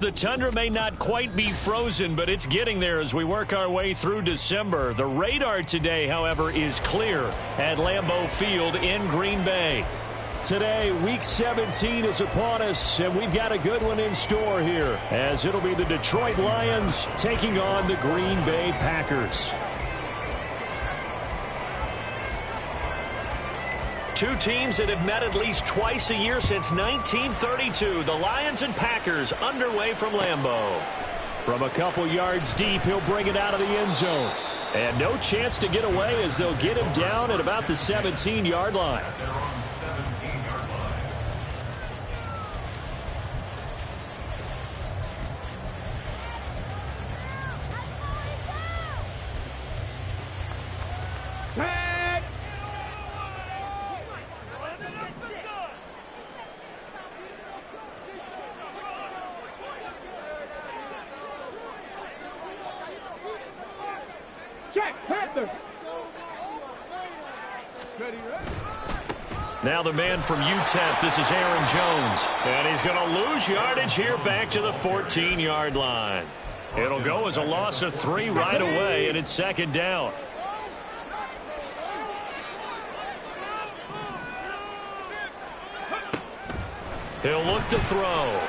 The tundra may not quite be frozen, but it's getting there as we work our way through December. The radar today, however, is clear at Lambeau Field in Green Bay. Today, Week 17 is upon us, and we've got a good one in store here, as it'll be the Detroit Lions taking on the Green Bay Packers. Two teams that have met at least twice a year since 1932. The Lions and Packers underway from Lambeau. From a couple yards deep, he'll bring it out of the end zone. And no chance to get away as they'll get him down at about the 17-yard line. Now the man from UTEP, this is Aaron Jones. And he's going to lose yardage here back to the 14-yard line. It'll go as a loss of 3 right away, and it's second down. He'll look to throw.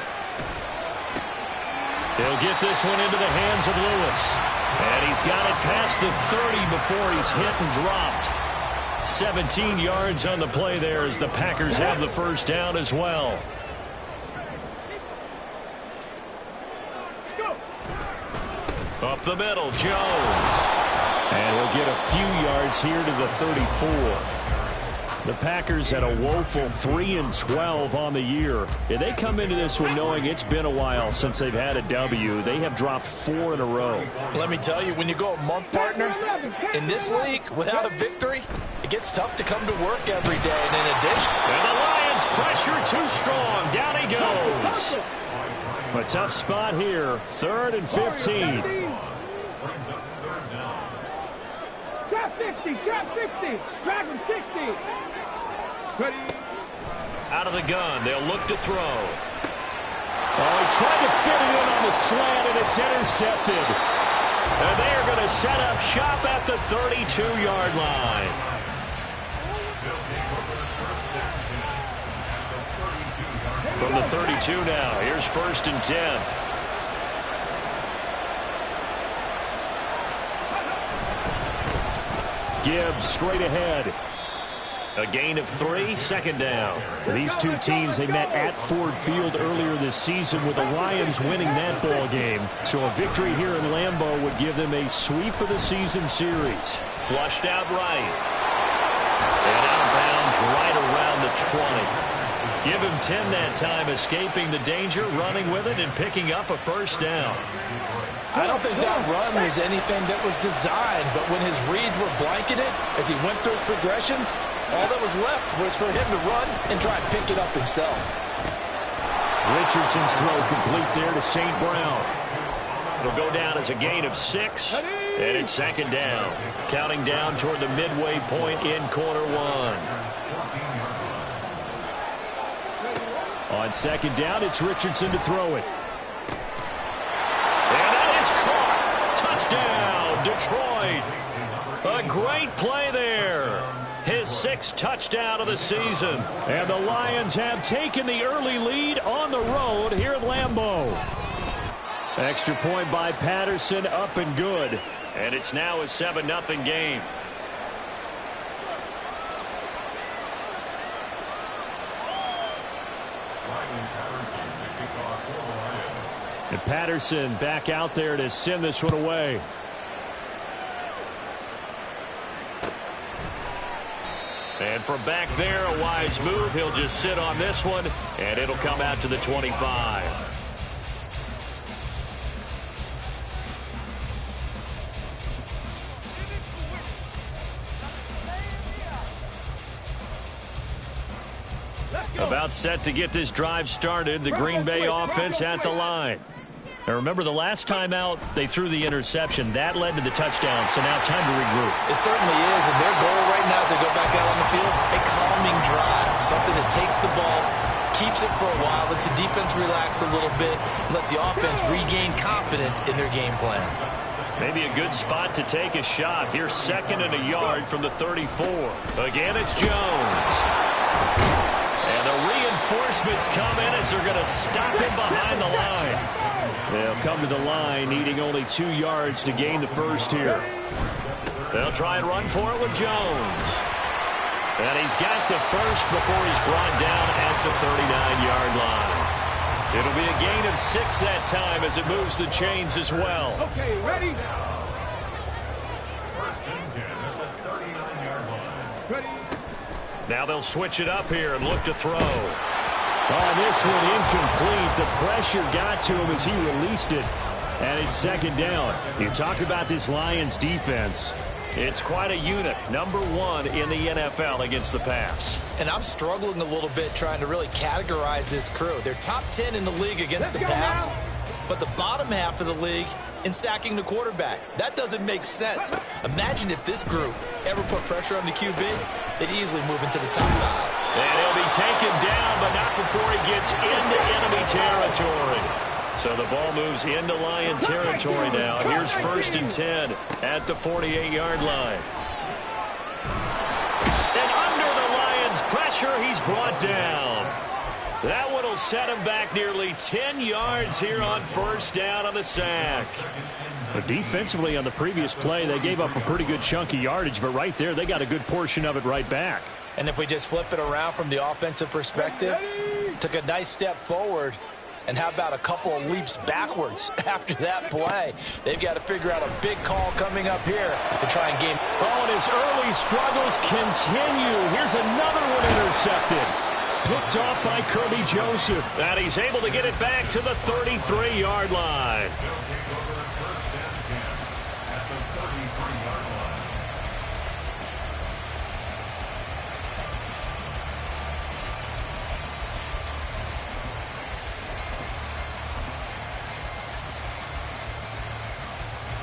He'll get this one into the hands of Lewis. And he's got it past the 30 before he's hit and dropped. 17 yards on the play there as the Packers have the first down as well. Up the middle, Jones. And he'll get a few yards here to the 34. The Packers had a woeful 3-12 on the year. And they come into this one knowing it's been a while since they've had a W. They have dropped 4 in a row. Let me tell you, when you go a month, partner, in this league, without a victory, it gets tough to come to work every day. And in addition... And the Lions pressure too strong. Down he goes. A tough spot here. 3rd and 15. Trap 50, trap 50, trap 60. Out of the gun, they'll look to throw. Oh, he tried to fit it in on the slant, and it's intercepted. And they are going to set up shop at the 32-yard line. From the 32 now, here's 1st and 10. Gibbs straight ahead. A gain of 3, second down. These two teams, they met at Ford Field earlier this season with the Lions winning that ball game. So a victory here in Lambeau would give them a sweep of the season series. Flushed out right. And out of bounds right around the 20. Give him 10 that time, escaping the danger, running with it, and picking up a first down. I don't think that run was anything that was designed, but when his reads were blanketed as he went through his progressions, all that was left was for him to run and try and pick it up himself. Richardson's throw complete there to St. Brown. It'll go down as a gain of 6, and it's second down. Counting down toward the midway point in quarter 1. On second down, it's Richardson to throw it. And that is caught. Touchdown, Detroit. A great play there. His 6th touchdown of the season. And the Lions have taken the early lead on the road here at Lambeau. Extra point by Patterson, up and good. And it's now a 7-0 game. And Patterson back out there to send this one away. And from back there, a wise move. He'll just sit on this one, and it'll come out to the 25. About set to get this drive started. The Green Bay offense at the line. Now remember, the last time out, they threw the interception. That led to the touchdown, so now time to regroup. It certainly is, and their goal right now as they go back out on the field, a calming drive, something that takes the ball, Keeps it for a while, lets the defense relax a little bit, lets the offense regain confidence in their game plan. Maybe a good spot to take a shot. Here's 2nd and a yard from the 34. Again, it's Jones. And the reinforcements come in as they're going to stop him behind the line. They'll come to the line, needing only 2 yards to gain the first here. They'll try and run for it with Jones. And he's got the first before he's brought down at the 39-yard line. It'll be a gain of 6 that time as it moves the chains as well. Okay, ready? First and 10 at the 39-yard line. Ready? Now they'll switch it up here and look to throw. Oh, this one incomplete. The pressure got to him as he released it. And it's 2nd down. You talk about this Lions defense. It's quite a unit. Number 1 in the NFL against the pass. And I'm struggling a little bit trying to really categorize this crew. They're top 10 in the league against the pass, but the bottom half of the league in sacking the quarterback. That doesn't make sense. Imagine if this group ever put pressure on the QB, they'd easily move into the top 5. And he'll be taken down, but not before he gets into enemy territory. So the ball moves into Lion territory now. Here's 1st and 10 at the 48-yard line. And under the Lions' pressure, he's brought down. That one will set him back nearly 10 yards here on 1st down on the sack. But defensively on the previous play, they gave up a pretty good chunk of yardage, but right there, they got a good portion of it right back. And if we just flip it around from the offensive perspective, took a nice step forward, and how about a couple of leaps backwards after that play? They've got to figure out a big call coming up here to try and gain. Oh, and his early struggles continue. Here's another one intercepted. Picked off by Kirby Joseph. And he's able to get it back to the 33-yard line.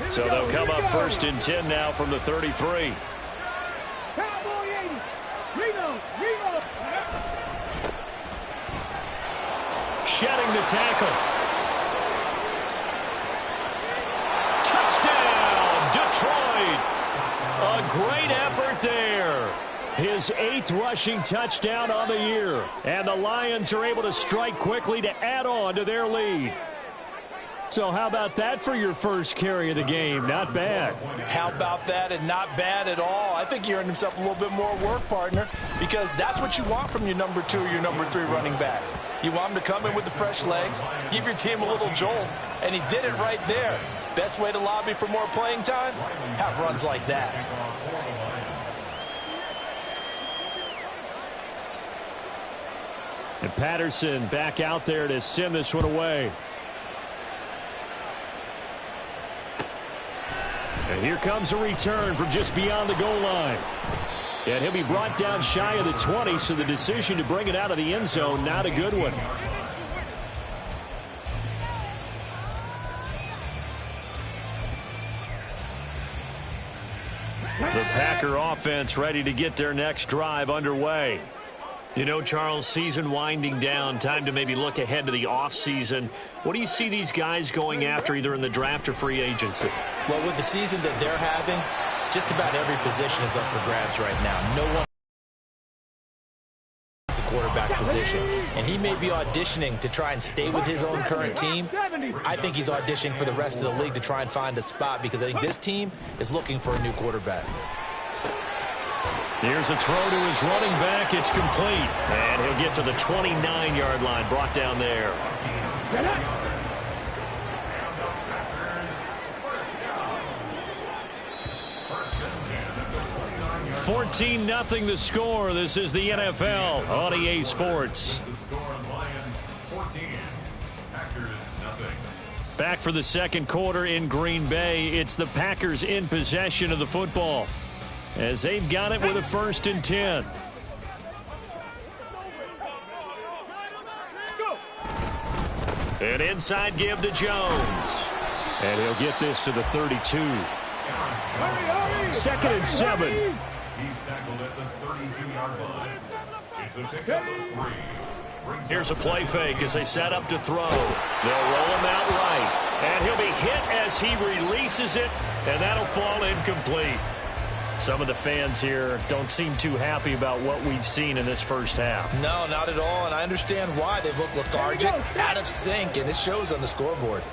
So they'll come up 1st and 10 now from the 33. Cowboy 80. Reload. Reload. Shedding the tackle. Touchdown, Detroit. A great effort there. His 8th rushing touchdown on the year. And the Lions are able to strike quickly to add on to their lead. So how about that for your first carry of the game? Not bad. How about that, and not bad at all. I think he earned himself a little bit more work, partner, because that's what you want from your number 2 or your number 3 running backs. You want him to come in with the fresh legs, give your team a little jolt, and he did it right there. Best way to lobby for more playing time? Have runs like that. And Patterson back out there to send this one away. And here comes a return from just beyond the goal line. And he'll be brought down shy of the 20, so the decision to bring it out of the end zone, not a good one. The Packer offense ready to get their next drive underway. You know, Charles, season winding down, time to maybe look ahead to the offseason. What do you see these guys going after either in the draft or free agency? Well, with the season that they're having, just about every position is up for grabs right now. No one is the quarterback position. And he may be auditioning to try and stay with his own current team. I think he's auditioning for the rest of the league to try and find a spot because I think this team is looking for a new quarterback. Here's a throw to his running back. It's complete. And he'll get to the 29-yard line, brought down there. 14-0 the score. This is the NFL on EA Sports. Back for the second quarter in Green Bay. It's the Packers in possession of the football, as they've got it with a 1st and 10. An inside give to Jones. And he'll get this to the 32. 2nd and 7. He's tackled at the 32-yard line. It's a pickup of 3. Here's a play fake as they set up to throw. They'll roll him out right. And he'll be hit as he releases it, and that'll fall incomplete. Some of the fans here don't seem too happy about what we've seen in this first half. No, not at all, and I understand why. They look lethargic, out of sync, and it shows on the scoreboard.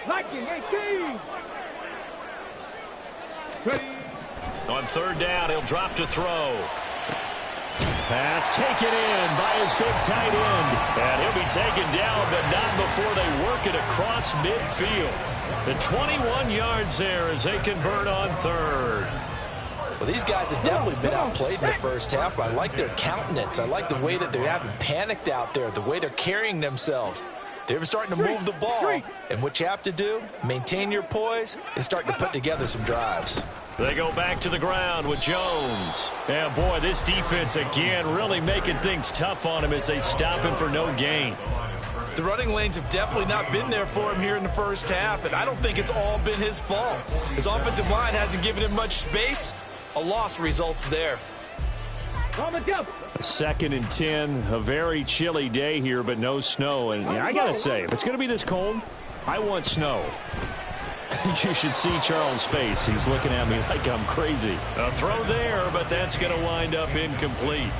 Liking 18. Ready. On third down, he'll drop to throw. Pass taken in by his big tight end. And he'll be taken down, but not before they work it across midfield. The 21 yards there as they convert on third. Well, these guys have definitely been outplayed in the first half. I like their countenance. I like the way that they haven't panicked out there, the way they're carrying themselves. They're starting to move the ball. And what you have to do, maintain your poise, and start to put together some drives. They go back to the ground with Jones. And, boy, this defense, again, really making things tough on him as they stop him for no gain. The running lanes have definitely not been there for him here in the first half, and I don't think it's all been his fault. His offensive line hasn't given him much space. A loss results there. On the jump. 2nd and 10, a very chilly day here, but no snow. And I got to say, if it's going to be this cold, I want snow. You should see Charles' face. He's looking at me like I'm crazy. A throw there, but that's going to wind up incomplete.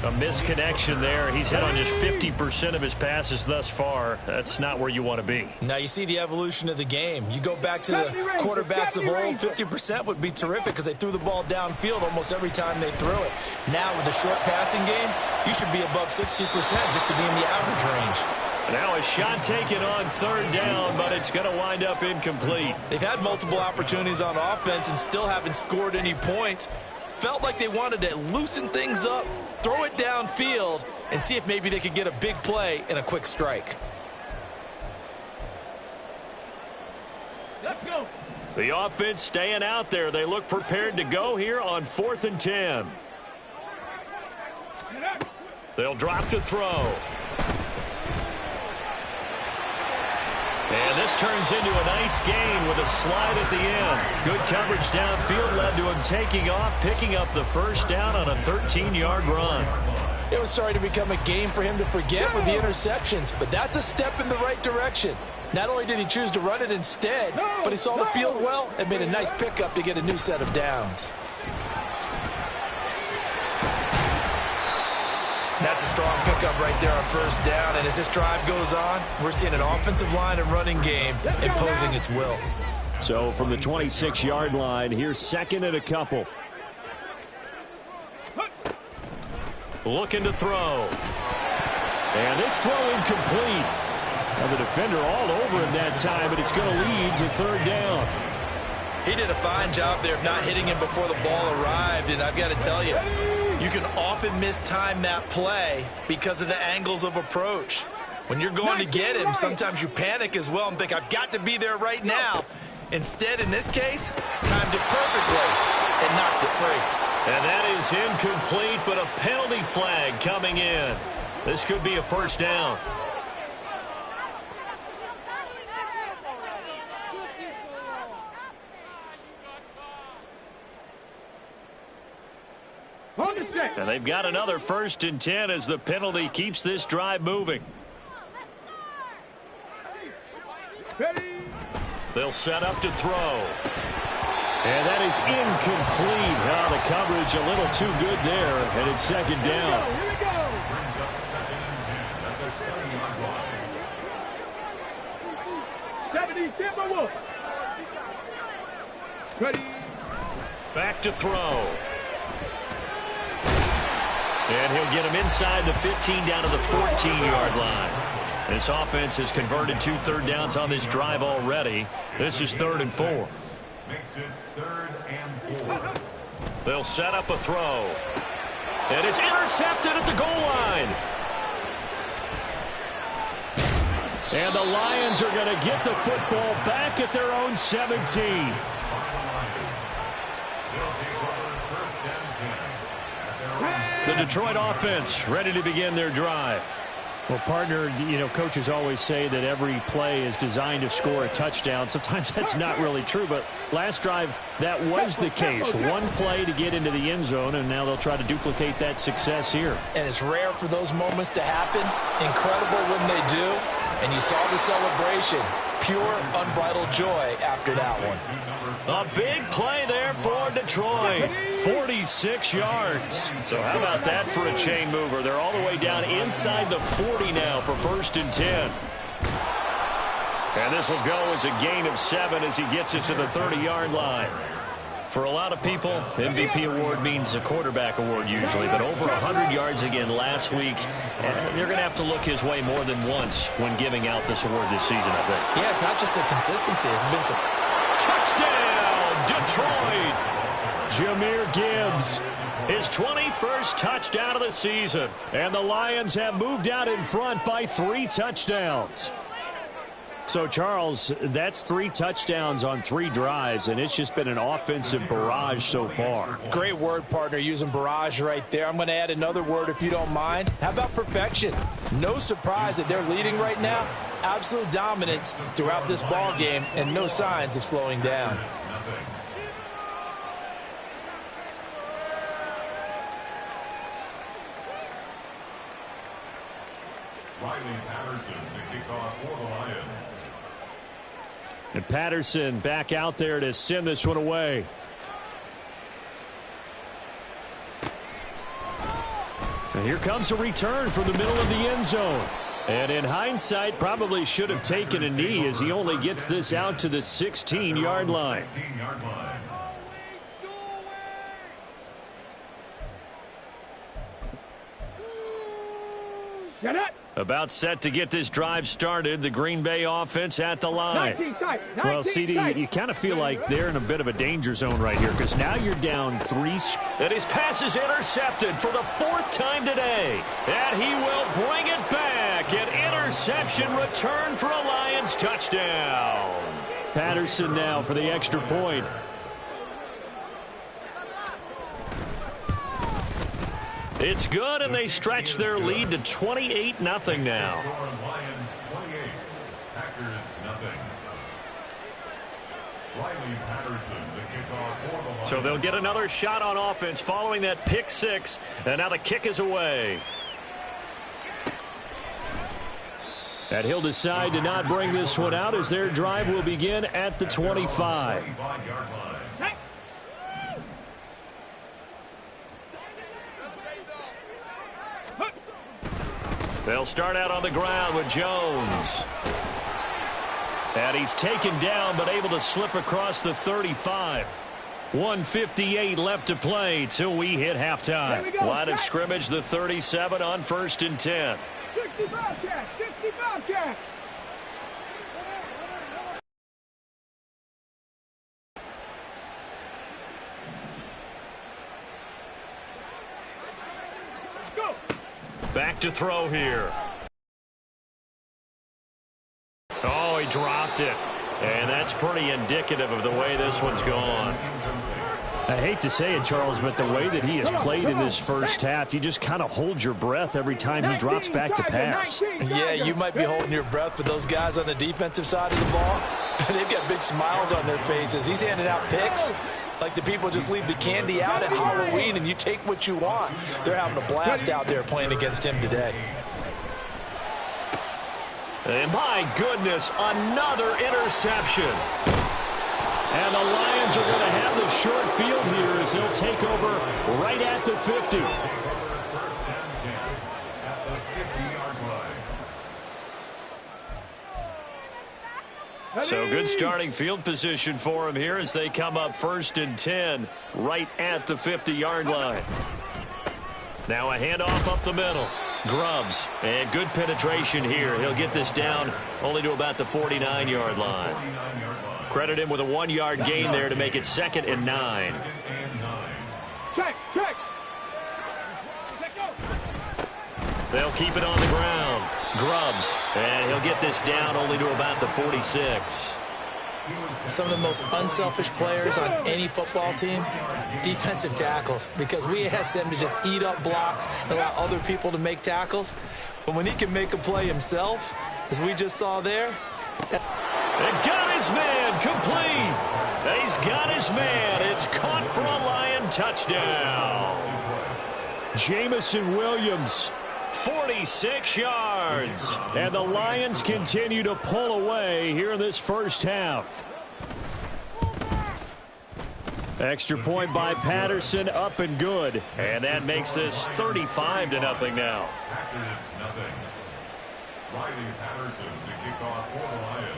A misconnection there. He's hit on just 50% of his passes thus far. That's not where you want to be. Now you see the evolution of the game. You go back to the quarterbacks of old, 50% would be terrific because they threw the ball downfield almost every time they threw it. Now with the short passing game, you should be above 60% just to be in the average range. Now a shot taken on third down, but it's going to wind up incomplete. They've had multiple opportunities on offense and still haven't scored any points. Felt like they wanted to loosen things up, throw it downfield, and see if maybe they could get a big play and a quick strike. Let's go. The offense staying out there. They look prepared to go here on 4th and 10. They'll drop to throw. And this turns into a nice gain with a slide at the end. Good coverage downfield led to him taking off, picking up the first down on a 13-yard run. It was starting to become a game for him to forget with the interceptions, but that's a step in the right direction. Not only did he choose to run it instead, but he saw the field well and made a nice pickup to get a new set of downs. That's a strong pickup right there on first down, and as this drive goes on, we're seeing an offensive line and running game imposing its will. So from the 26-yard line, here's 2nd and a couple. Looking to throw. And this throw incomplete. Now the defender all over him that time, but it's going to lead to third down. He did a fine job there of not hitting him before the ball arrived, and I've got to tell you, you can often mistime that play because of the angles of approach. When you're going to get him, sometimes you panic as well and think, I've got to be there right now. Instead, in this case, timed it perfectly and knocked it free. And that is incomplete, but a penalty flag coming in. This could be a first down. And they've got another 1st and 10 as the penalty keeps this drive moving. They'll set up to throw. And that is incomplete. Now the coverage a little too good there, and it's 2nd down. Here we go. Timberwolves. Ready. Back to throw. And he'll get him inside the 15 down to the 14-yard line. This offense has converted 2 third downs on this drive already. This is 3rd and 4. Makes it 3rd and 4. They'll set up a throw. And it's intercepted at the goal line. And the Lions are going to get the football back at their own 17. The Detroit offense ready to begin their drive. Well, partner, you know, coaches always say that every play is designed to score a touchdown. Sometimes that's not really true, but last drive, that was the case. One play to get into the end zone, and now they'll try to duplicate that success here. And it's rare for those moments to happen. Incredible when they do. And you saw the celebration. Pure, unbridled joy after that one. A big play there for Detroit. 46 yards. So how about that for a chain mover? They're all the way down inside the 40 now for 1st and 10. And this will go as a gain of 7 as he gets it to the 30-yard line. For a lot of people, MVP award means a quarterback award usually, but over 100 yards again last week. And they're going to have to look his way more than once when giving out this award this season, I think. Yeah, it's not just the consistency. It's been some... Touchdown, Detroit! Jahmyr Gibbs, his 21st touchdown of the season. And the Lions have moved out in front by 3 touchdowns. So, Charles, that's 3 touchdowns on 3 drives, and it's just been an offensive barrage so far. Great word, partner, using barrage right there. I'm going to add another word if you don't mind. How about perfection? No surprise that they're leading right now. Absolute dominance throughout this ball game and no signs of slowing down. Riley Patterson to kick off for the Lions. And Patterson back out there to send this one away. And here comes a return from the middle of the end zone. And in hindsight, probably should have taken a knee as he only gets this out to the 16-yard line. Shut up. About set to get this drive started. The Green Bay offense at the line. Well, CD, you kind of feel like they're in a bit of a danger zone right here because now you're down 3. And his pass is intercepted for the 4th time today. And he will bring it back. An interception return for a Lions touchdown. Patterson now for the extra point. It's good, and they stretch their lead to 28-0 now. Lions 28, Packers nothing. Riley Patterson to kick off for the Lions. So they'll get another shot on offense following that pick 6, and now the kick is away. And he'll decide to not bring this one out as their drive will begin at the 25. 25-yard line. They'll start out on the ground with Jones. And he's taken down but able to slip across the 35. 1:58 left to play till we hit halftime. Line of scrimmage, the 37 on 1st and 10. 65 catch, 65 catch. Go. Back to throw here. Oh, he dropped it. And that's pretty indicative of the way this one's gone. I hate to say it, Charles, but the way that he has played in this first half, you just kind of hold your breath every time he drops back to pass. Yeah, you might be holding your breath, but those guys on the defensive side of the ball, they've got big smiles on their faces. He's handing out picks like the people just leave the candy out at Halloween and you take what you want. They're having a blast out there playing against him today. And my goodness, another interception. And the Lions are going to have the short field here as they'll take over right at the 50. First and 10 at the 50-yard line. So good starting field position for him here as they come up 1st and 10 right at the 50-yard line. Now a handoff up the middle. Grubbs, and good penetration here. He'll get this down only to about the 49-yard line. Credit him with a 1-yard gain there to make it 2nd and 9. Check. They'll keep it on the ground. Grubbs, and he'll get this down only to about the 46. Some of the most unselfish players on any football team, defensive tackles, because we ask them to just eat up blocks and allow other people to make tackles. But when he can make a play himself, as we just saw there. And got his man complete. He's got his man. It's caught for a Lion touchdown. Jamison Williams, 46 yards. And the Lions continue to pull away here in this first half. Extra point by Patterson, up and good. And that makes this 35-0 now. Packers nothing. Riley Patterson to kick off for the Lions.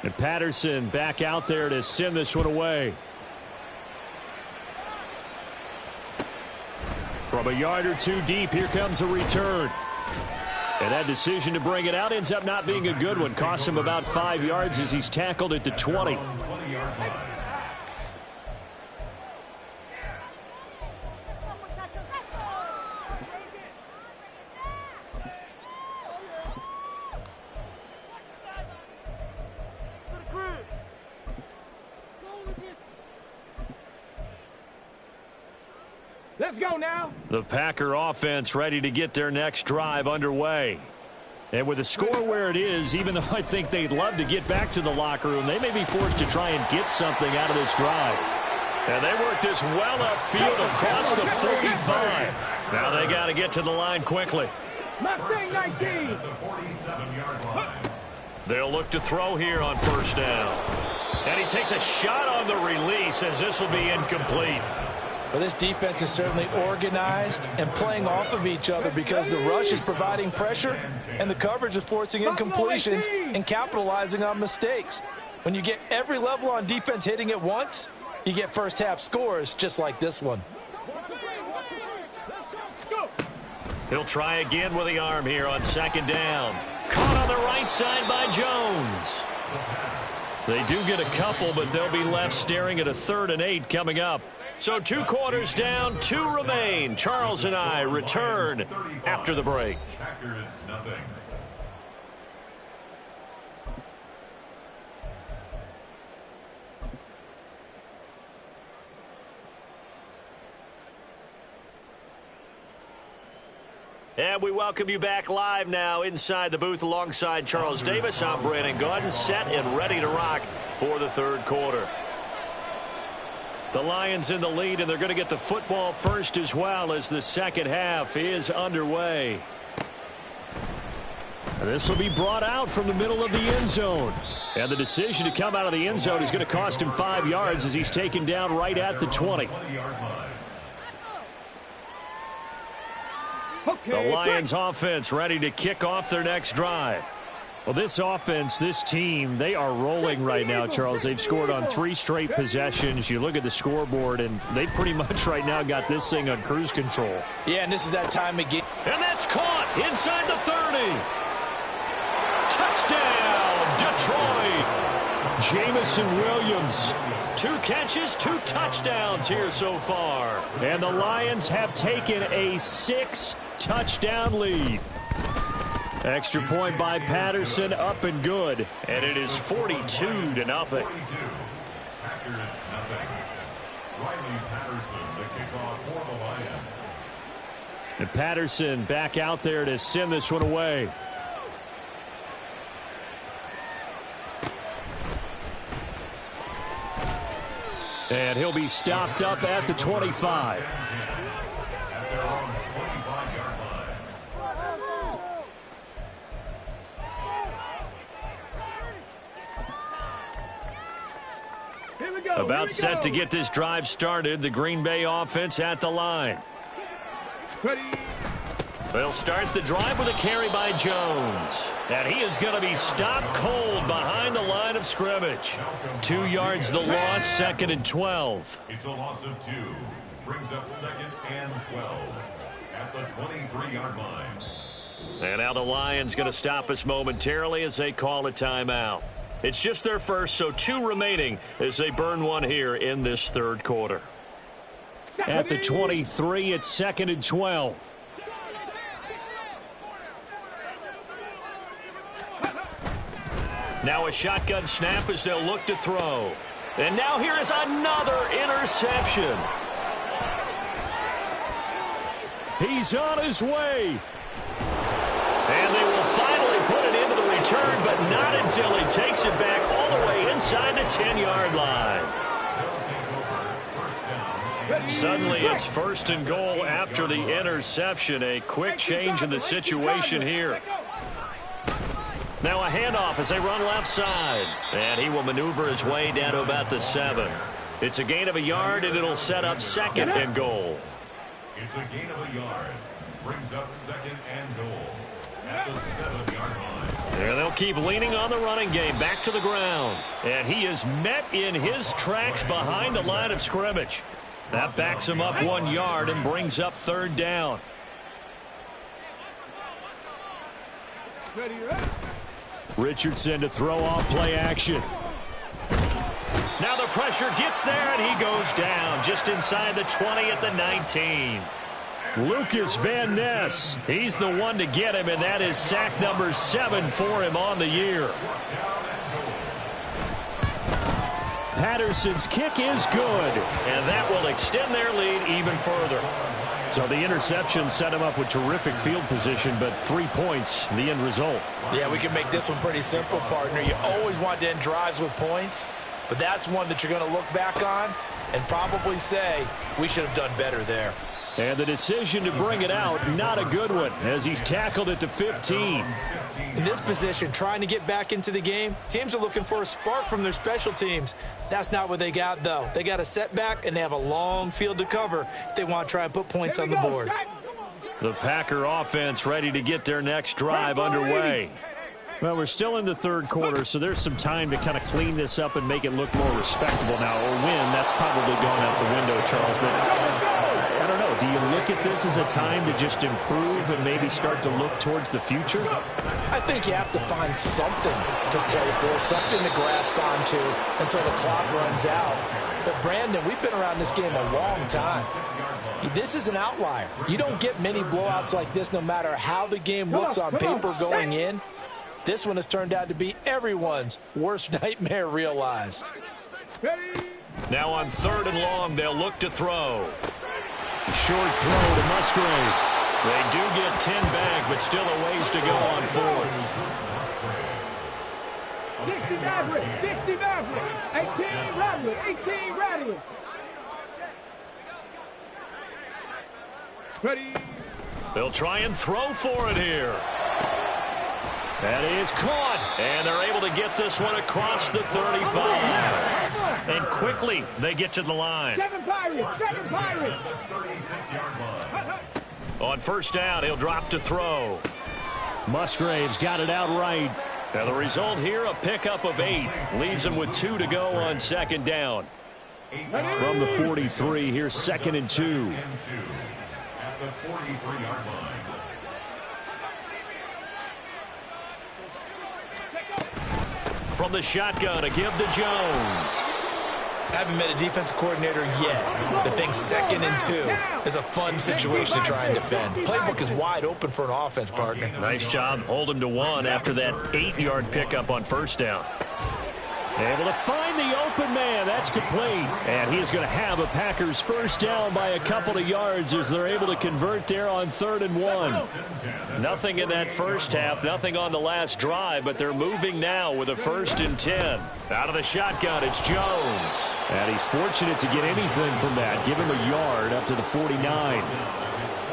And Patterson back out there to send this one away. From a yard or two deep, here comes a return. And that decision to bring it out ends up not being a good one. Cost him about 5 yards as he's tackled at the 20. Let's go now. The Packer offense ready to get their next drive underway. And with the score where it is, even though I think they'd love to get back to the locker room, they may be forced to try and get something out of this drive. And they work this well upfield across the 45. Now they got to get to the line quickly. Mustang 19. They'll look to throw here on first down. And he takes a shot on the release as this will be incomplete. Well, this defense is certainly organized and playing off of each other because the rush is providing pressure and the coverage is forcing incompletions and capitalizing on mistakes. When you get every level on defense hitting at once, you get first half scores just like this one. He'll try again with the arm here on second down. Caught on the right side by Jones. They do get a couple, but they'll be left staring at a 3rd and 8 coming up. So 2 quarters down, 2 remain. Charles and I return after the break. Packers nothing. And we welcome you back live now inside the booth alongside Charles Davis. I'm Brandon Gaudin, set and ready to rock for the 3rd quarter. The Lions in the lead, and they're going to get the football first as well as the second half is underway. And this will be brought out from the middle of the end zone. And the decision to come out of the end zone is going to cost him 5 yards as he's taken down right at the 20. The Lions offense ready to kick off their next drive. Well, this offense, this team, they are rolling right now, Charles. They've scored on 3 straight possessions. You look at the scoreboard, and they pretty much right now got this thing on cruise control. Yeah, and this is that time again. And that's caught inside the 30. Touchdown, Detroit. Jamison Williams. 2 catches, 2 touchdowns here so far. And the Lions have taken a 6-touchdown lead. Extra point by Patterson, up and good. And it is 42-0. Packers nothing. Riley Patterson, the kickoff for the Lions. And Patterson back out there to send this one away. And he'll be stopped up at the 25. At their own 25-yard line. Here we go. About set to get this drive started. The Green Bay offense at the line. Ready. They'll start the drive with a carry by Jones. And he is going to be stopped cold behind the line of scrimmage. 2 yards the loss, 2nd and 12. It's a loss of 2. Brings up 2nd and 12 at the 23-yard line. And now the Lions going to stop us momentarily as they call a timeout. It's just their first, so 2 remaining as they burn one here in this 3rd quarter. At the 23, it's 2nd and 12. Now a shotgun snap as they'll look to throw. And now here is another interception. He's on his way. And they will finally put it into the return, but not until he takes it back all the way inside the 10-yard line. Suddenly it's 1st and goal after the interception. A quick change in the situation here. Now a handoff as they run left side. And he will maneuver his way down to about the 7. It's a gain of a yard, and it'll set up 2nd and goal. It's a gain of a yard. Brings up 2nd and goal at the 7-yard line. There they'll keep leaning on the running game. Back to the ground. And he is met in his tracks behind the line of scrimmage. That backs him up 1 yard and brings up 3rd down. Richardson to throw off play action. Now the pressure gets there, and he goes down just inside the 20 at the 19. Lucas Van Ness, he's the one to get him, and that is sack number 7 for him on the year. Patterson's kick is good, and that will extend their lead even further. So the interception set him up with terrific field position, but 3 points, the end result. Yeah, we can make this one pretty simple, partner. You always want to end drives with points, but that's one that you're going to look back on and probably say, we should have done better there. And the decision to bring it out, not a good one, as he's tackled it to 15. In this position, trying to get back into the game, teams are looking for a spark from their special teams. That's not what they got, though. They got a setback, and they have a long field to cover if they want to try and put points on the board. The Packer offense ready to get their next drive underway. Well, we're still in the 3rd quarter, so there's some time to kind of clean this up and make it look more respectable now. Or win, that's probably gone out the window, Charles. But I don't know. Do you look at this as a time to just improve and maybe start to look towards the future? I think you have to find something to play for, something to grasp onto until the clock runs out. But, Brandon, we've been around this game a long time. This is an outlier. You don't get many blowouts like this no matter how the game looks on paper going in. This one has turned out to be everyone's worst nightmare realized. Now on 3rd and long, they'll look to throw. Short throw to Musgrave. They do get 10 back, but still a ways to go on 4th. 60 Maverick, 60 Maverick, 18 Rattler, 18 Rattler. Ready. They'll try and throw for it here. That is caught, and they're able to get this one across the 35. And quickly, they get to the line. 7 Pirates, 7 Pirates. On 1st down, he'll drop to throw. Musgrave's got it out right. Now the result here, a pickup of 8. Leaves him with 2 to go on 2nd down. From the 43, here's 2nd and 2. At the 43-yard line. From the shotgun, a give to Jones. Haven't met a defensive coordinator yet that thinks 2nd and 2 is a fun situation to try and defend. Playbook is wide open for an offense, partner. Nice job. Hold him to 1 after that 8-yard pickup on 1st down. Able to find the open man. That's complete. And he is going to have a Packers 1st down by a couple of yards as they're able to convert there on 3rd and 1. Nothing in that first half, nothing on the last drive, but they're moving now with a 1st and 10. Out of the shotgun, it's Jones. And he's fortunate to get anything from that. Give him a yard up to the 49.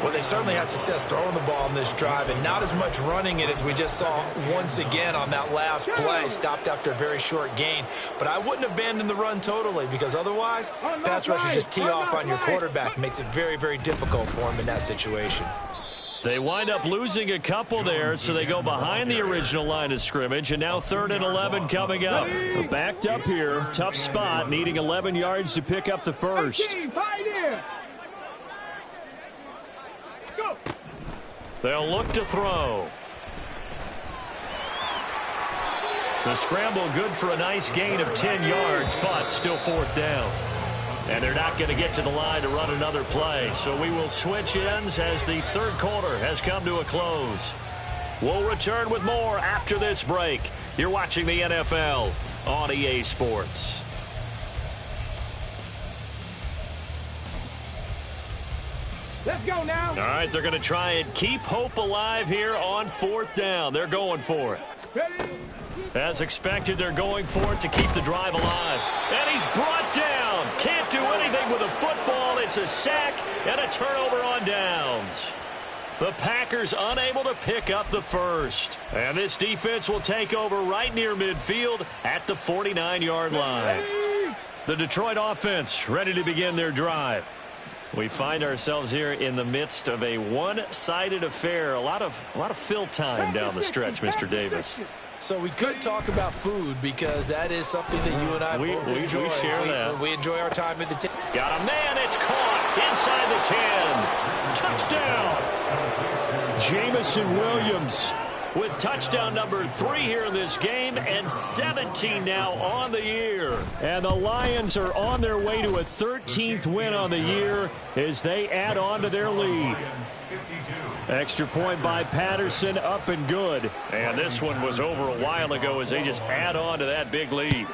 Well, they certainly had success throwing the ball in this drive and not as much running it as we just saw once again on that last play. Stopped after a very short gain. But I wouldn't abandon the run totally because otherwise, pass rushers just tee off on your quarterback. Makes it very, very difficult for him in that situation. They wind up losing a couple there, so they go behind the original line of scrimmage, and now 3rd and 11 coming up. They're backed up here. Tough spot, needing 11 yards to pick up the 1st. They'll look to throw. The scramble good for a nice gain of 10 yards, but still 4th down. And they're not going to get to the line to run another play. So we will switch ends as the 3rd quarter has come to a close. We'll return with more after this break. You're watching the NFL on EA Sports. Let's go now. All right, they're going to try and keep hope alive here on 4th down. They're going for it. Ready? As expected, they're going for it to keep the drive alive. And he's brought down. Can't do anything with a football. It's a sack and a turnover on downs. The Packers unable to pick up the first. And this defense will take over right near midfield at the 49-yard line. The Detroit offense ready to begin their drive. We find ourselves here in the midst of a one-sided affair. A lot of fill time down the stretch, Mr. Davis. So we could talk about food because that is something that you and I both enjoy. We share that. We enjoy our time at the table. Got a man. It's caught inside the 10. Touchdown. Jamison Williams with touchdown number 3 here in this game and 17 now on the year. And the Lions are on their way to a 13th win on the year as they add on to their lead. Extra point by Patterson, up and good. And this one was over a while ago as they just add on to that big lead.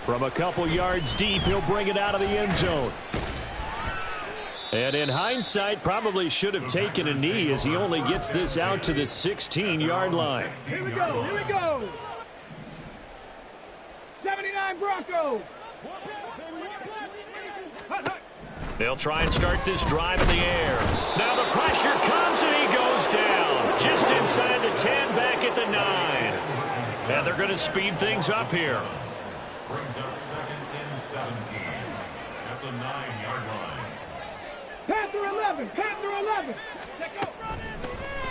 From a couple yards deep, he'll bring it out of the end zone. And in hindsight, probably should have taken a knee as he only gets this out to the 16-yard line. Here we go. Here we go. 79 Broncos. They'll try and start this drive in the air. Now the pressure comes and he goes down. Just inside the 10, back at the 9. And they're going to speed things up here. Brings up 2nd and 17 at the 9-yard line. Panther 11. Panther 11. Let's go.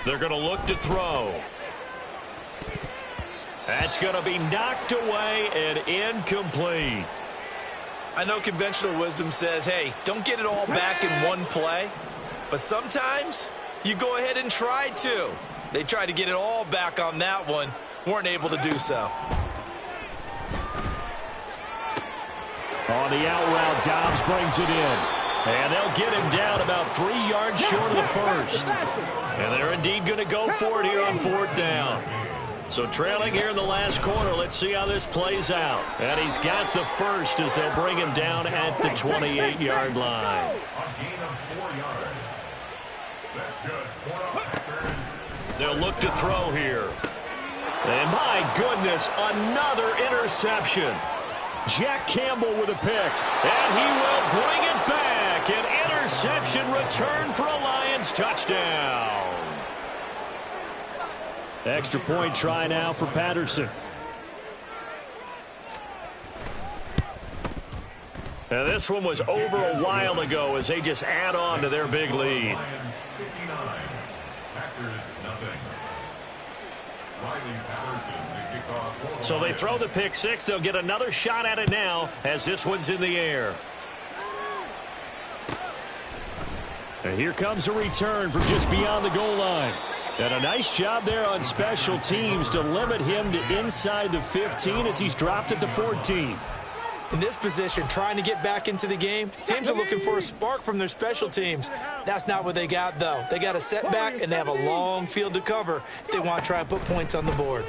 They're going to look to throw. That's going to be knocked away and incomplete. I know conventional wisdom says, hey, don't get it all back in one play. But sometimes you go ahead and try to. They tried to get it all back on that one. Weren't able to do so. On the out route, Dobbs brings it in. And they'll get him down about 3 yards short of the first. And they're indeed going to go for it here on 4th down. So trailing here in the last quarter, let's see how this plays out. And he's got the first as they'll bring him down at the 28-yard line. A gain of 4 yards. That's good. They'll look to throw here. And my goodness, another interception. Jack Campbell with a pick. And he will bring it back. An interception return for a Lions touchdown. Extra point try now for Patterson. Now this one was over a while ago as they just add on to their big lead. Lions 59, Packers nothing. Riley Patterson, the kickoff. So they throw the pick 6. They'll get another shot at it now as this one's in the air. And here comes a return from just beyond the goal line. And a nice job there on special teams to limit him to inside the 15 as he's dropped at the 14. In this position, trying to get back into the game, teams are looking for a spark from their special teams. That's not what they got, though. They got a setback, and they have a long field to cover if they want to try and put points on the board.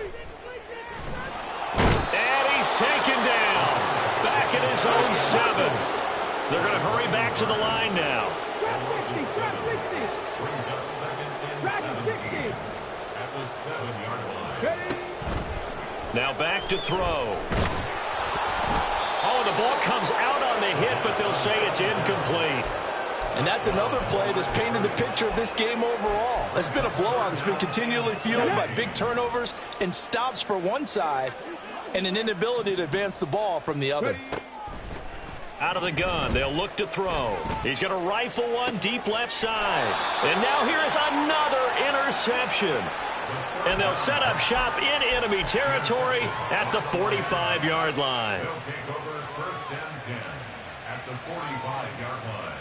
And he's taken down. Back at his own 7. They're going to hurry back to the line now. Brings up 2nd and 17 at the 7-yard line. Now back to throw. Oh, the ball comes out on the hit, but they'll say it's incomplete. And that's another play that's painted the picture of this game overall. It's been a blowout. It's been continually fueled by big turnovers and stops for one side and an inability to advance the ball from the other. Out of the gun, they'll look to throw. He's going to rifle one deep left side. And now here is another interception. And they'll set up shop in enemy territory at the 45-yard line. They'll take over 1st and 10 at the 45-yard line.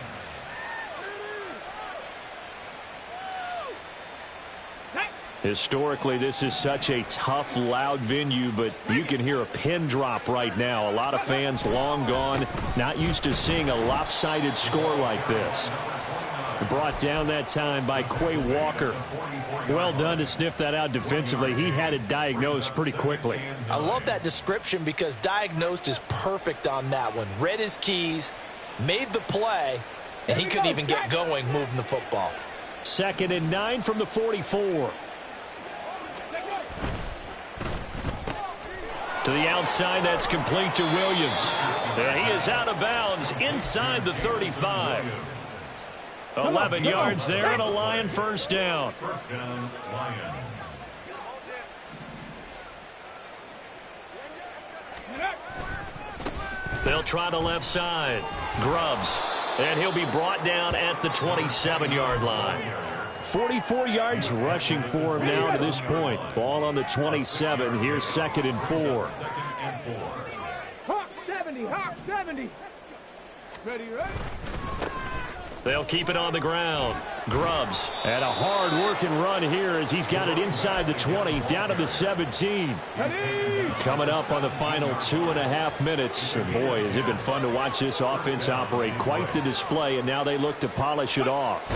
Historically, this is such a tough, loud venue, but you can hear a pin drop right now. A lot of fans long gone, not used to seeing a lopsided score like this. Brought down that time by Quay Walker. Well done to sniff that out defensively. He had it diagnosed pretty quickly. I love that description because diagnosed is perfect on that one. Read his keys, made the play, and he couldn't even get going moving the football. 2nd and 9 from the 44. To the outside, that's complete to Williams. He is out of bounds inside the 35. 11 yards there and a Lion first down. First down, Lions. They'll try the left side. Grubbs. And he'll be brought down at the 27-yard line. 44 yards rushing for him now to this point. Ball on the 27. Here's 2nd and 4. Hawk 70, Hawk 70. Ready, ready? They'll keep it on the ground. Grubbs. And a hard-working run here as he's got it inside the 20, down to the 17. Ready? Coming up on the final 2.5 minutes. And boy, has it been fun to watch this offense operate. Quite the display, and now they look to polish it off.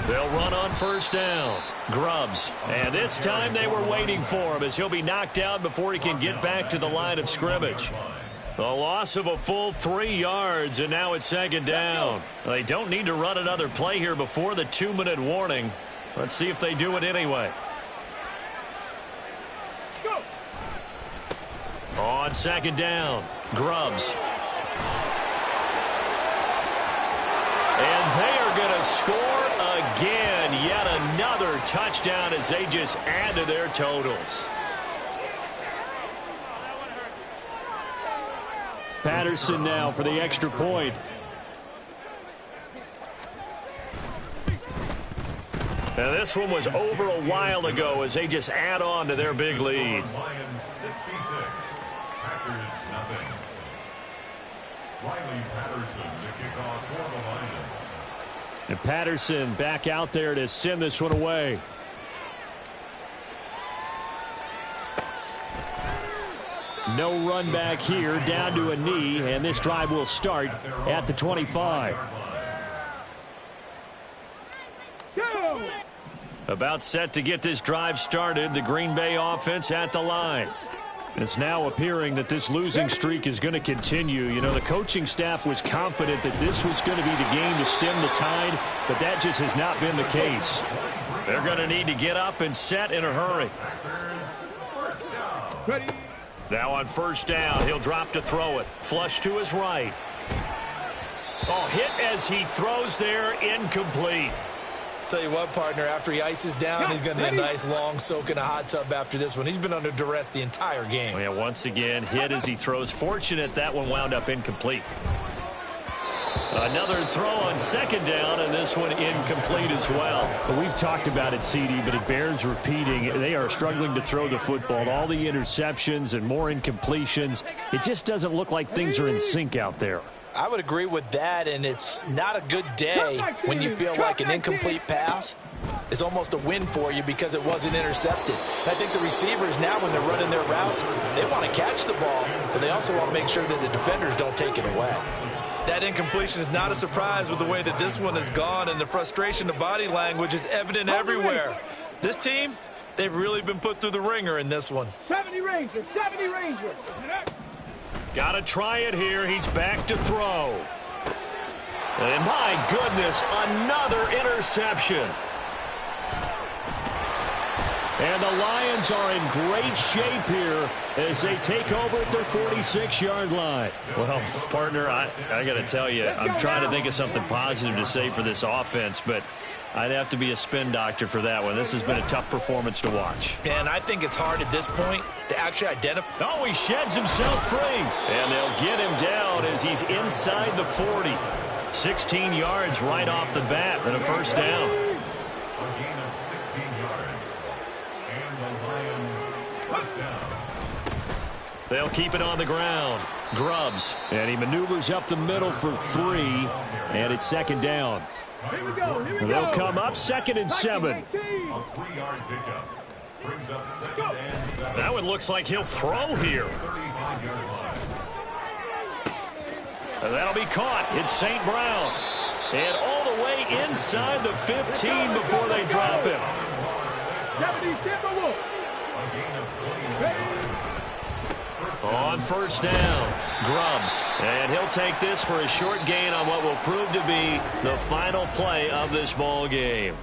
They'll run on first down. Grubbs. And this time they were waiting for him as he'll be knocked down before he can get back to the line of scrimmage. A loss of a full 3 yards, and now it's 2nd down. They don't need to run another play here before the 2-minute warning. Let's see if they do it anyway. Go. On 2nd down, Grubbs. And they are going to score again. Yet another touchdown as they just add to their totals. Patterson now for the extra point. Now this one was over a while ago as they just add on to their big lead. Lions 66, Packers nothing. Riley Patterson to kick off for the Lions. And Patterson back out there to send this one away. No run back here, down to a knee, and this drive will start at the 25. Go. About set to get this drive started, the Green Bay offense at the line. It's now appearing that this losing streak is going to continue. You know, the coaching staff was confident that this was going to be the game to stem the tide, but that just has not been the case. They're going to need to get up and set in a hurry. Ready? Now on first down, he'll drop to throw it. Flush to his right. Oh, hit as he throws there, incomplete. Tell you what, partner, after he ices down, he's going to need a nice long soak in a hot tub after this one. He's been under duress the entire game. Oh, yeah, once again, hit as he throws. Fortunate that one wound up incomplete. Another throw on 2nd down, and this one incomplete as well. We've talked about it, CD, but it bears repeating. They are struggling to throw the football. All the interceptions and more incompletions. It just doesn't look like things are in sync out there. I would agree with that, and it's not a good day when you feel like an incomplete pass is almost a win for you because it wasn't intercepted. And I think the receivers now, when they're running their routes, they want to catch the ball, but they also want to make sure that the defenders don't take it away. That incompletion is not a surprise with the way that this one has gone, and the frustration, the body language is evident everywhere. This team, they've really been put through the ringer in this one. 70 Rangers, 70 Rangers. Got to try it here. He's back to throw. And my goodness, another interception. And the Lions are in great shape here as they take over at their 46-yard line. Well, partner, I got to tell you, I'm trying to think of something positive to say for this offense, but I'd have to be a spin doctor for that one. This has been a tough performance to watch. And I think it's hard at this point to actually identify. Oh, he sheds himself free. And they'll get him down as he's inside the 40. 16 yards right off the bat and a first down. A gain of 16 yards. And the Lions first down. They'll keep it on the ground. Grubbs. And he maneuvers up the middle for 3. And it's 2nd down. Here we go, here we They'll go. come up 2nd and 7. A 3-yard pickup. Brings up 2nd and 7. That one looks like he'll throw here. 35-yard line. And that'll be caught. It's St. Brown. And all the away inside the 15 before they drop him. 77 On first down, Grubbs. And he'll take this for a short gain on what will prove to be the final play of this ball game.